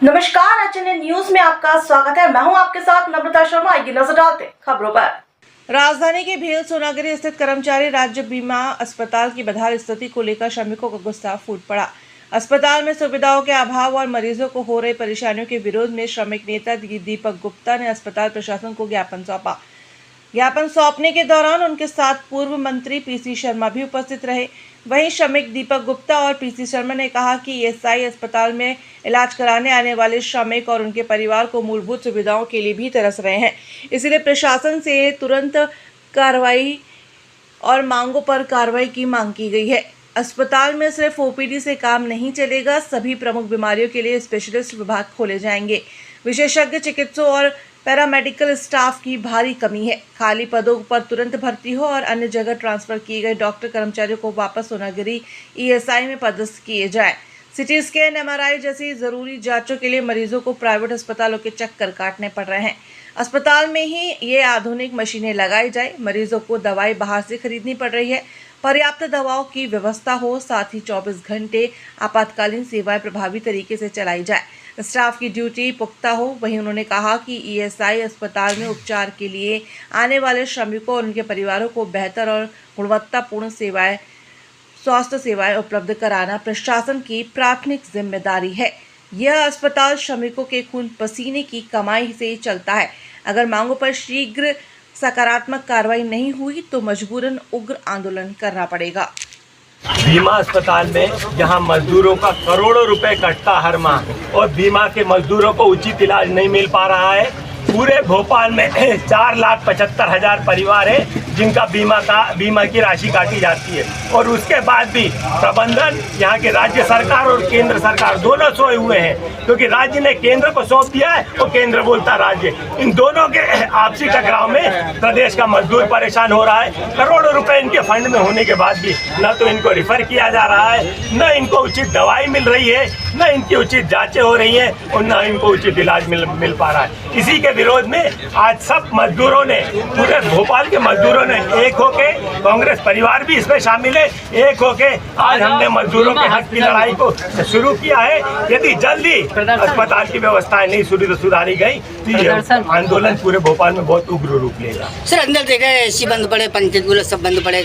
नमस्कार, HNN news में आपका स्वागत है। मैं हूं आपके साथ नम्रता शर्मा। आइए नजर डालते हैं खबरों पर। राजधानी के भेल सोनागिरी स्थित कर्मचारी राज्य बीमा अस्पताल की बदहाल स्थिति को लेकर श्रमिकों का गुस्सा फूट पड़ा। अस्पताल में सुविधाओं के अभाव और मरीजों को हो रही परेशानियों के विरोध में श्रमिक नेता दीपक गुप्ता ने अस्पताल प्रशासन को ज्ञापन सौंपा। ज्ञापन सौंपने के दौरान उनके साथ पूर्व मंत्री पीसी शर्मा भी उपस्थित रहे। वहीं श्रमिक दीपक गुप्ता और पीसी शर्मा ने कहा कि ईएसआई अस्पताल में इलाज कराने आने वाले श्रमिक और उनके परिवार को मूलभूत सुविधाओं के लिए भी तरस रहे हैं, इसलिए प्रशासन से तुरंत कार्रवाई और मांगों पर कार्रवाई की मांग की गई है। अस्पताल में सिर्फ ओपीडी से काम नहीं चलेगा, सभी प्रमुख बीमारियों के लिए स्पेशलिस्ट विभाग खोले जाएंगे। विशेषज्ञ चिकित्सकों और पैरामेडिकल स्टाफ की भारी कमी है। खाली पदों पर तुरंत भर्ती हो और अन्य जगह ट्रांसफर किए गए डॉक्टर कर्मचारियों को वापस सोनागिरी ईएसआई में पदस्थ किए जाएं। सिटी स्कैन, एमआरआई जैसी जरूरी जांचों के लिए मरीजों को प्राइवेट अस्पतालों के चक्कर काटने पड़ रहे हैं। अस्पताल में ही ये आधुनिक मशीनें लगाई जाए। मरीजों को दवाई बाहर से खरीदनी पड़ रही है। पर्याप्त दवाओं की व्यवस्था हो, साथ ही 24 घंटे आपातकालीन सेवाएं प्रभावी तरीके से चलाई जाए। स्टाफ की ड्यूटी पुख्ता हो। वहीं उन्होंने कहा कि ईएसआई अस्पताल में उपचार के लिए आने वाले श्रमिकों और उनके परिवारों को बेहतर और गुणवत्तापूर्ण स्वास्थ्य सेवाएं उपलब्ध कराना प्रशासन की प्राथमिक जिम्मेदारी है। यह अस्पताल श्रमिकों के खून पसीने की कमाई से चलता है। अगर मांगों पर शीघ्र सकारात्मक कार्रवाई नहीं हुई तो मजबूरन उग्र आंदोलन करना पड़ेगा। बीमा अस्पताल में जहां मजदूरों का करोड़ों रुपए कटता हर माह और बीमा के मजदूरों को उचित इलाज नहीं मिल पा रहा है। पूरे भोपाल में 4,75,000 परिवार है जिनका बीमा की राशि काटी जाती है और उसके बाद भी प्रबंधन यहाँ के राज्य सरकार और केंद्र सरकार दोनों सोए हुए हैं, क्योंकि राज्य ने केंद्र को सौंप दिया है और केंद्र बोलता राज्य। इन दोनों के आपसी टकराव में प्रदेश का मजदूर परेशान हो रहा है। करोड़ों रुपए इनके फंड में होने के बाद भी न तो इनको रिफर किया जा रहा है, न इनको उचित दवाई मिल रही है, न इनकी उचित जाँचें हो रही है और न इनको उचित इलाज मिल पा रहा है। इसी के विरोध में आज सब मजदूरों ने, पूरे भोपाल के मजदूरों ने एक होके, कांग्रेस परिवार भी इसमें शामिल है, एक होके आज हमने मजदूरों के हक की लड़ाई को शुरू किया है। यदि जल्दी अस्पताल की व्यवस्थाएं नहीं सुधारी गई तो ये आंदोलन पूरे भोपाल में बहुत उग्र रूप लेगा। सर, अंदर देखा है एसी बंद पड़े, पंचायत बोले सब बंद पड़े।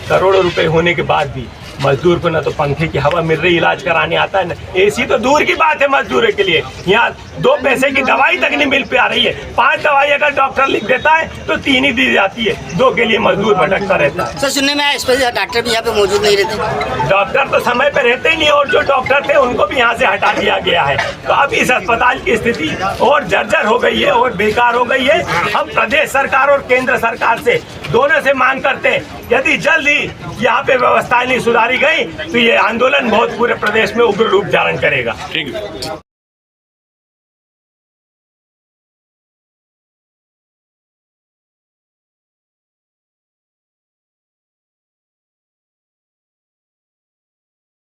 करोड़ों रुपए होने के बाद भी मजदूर को न तो पंखे की हवा मिल रही, इलाज कराने आता है, न एसी तो दूर की बात है मजदूरों के लिए। यहाँ 2 पैसे की दवाई तक नहीं मिल पा रही है। 5 दवाई अगर डॉक्टर लिख देता है तो 3 ही दी जाती है, 2 के लिए मजदूर भटकता रहता है। सर, सुनने में आया स्पेशल डॉक्टर भी यहाँ पे मौजूद नहीं रहते। डॉक्टर तो समय पे रहते ही नहीं और जो डॉक्टर थे उनको भी यहाँ से हटा दिया गया है। तो अब इस अस्पताल की स्थिति और जर्जर हो गई है और बेकार हो गई है। हम प्रदेश सरकार और केंद्र सरकार से दोनों से मांग करते हैं, यदि जल्दी यहाँ पे व्यवस्थाएं नहीं सुधारी गई तो ये आंदोलन बहुत पूरे प्रदेश में उग्र रूप धारण करेगा।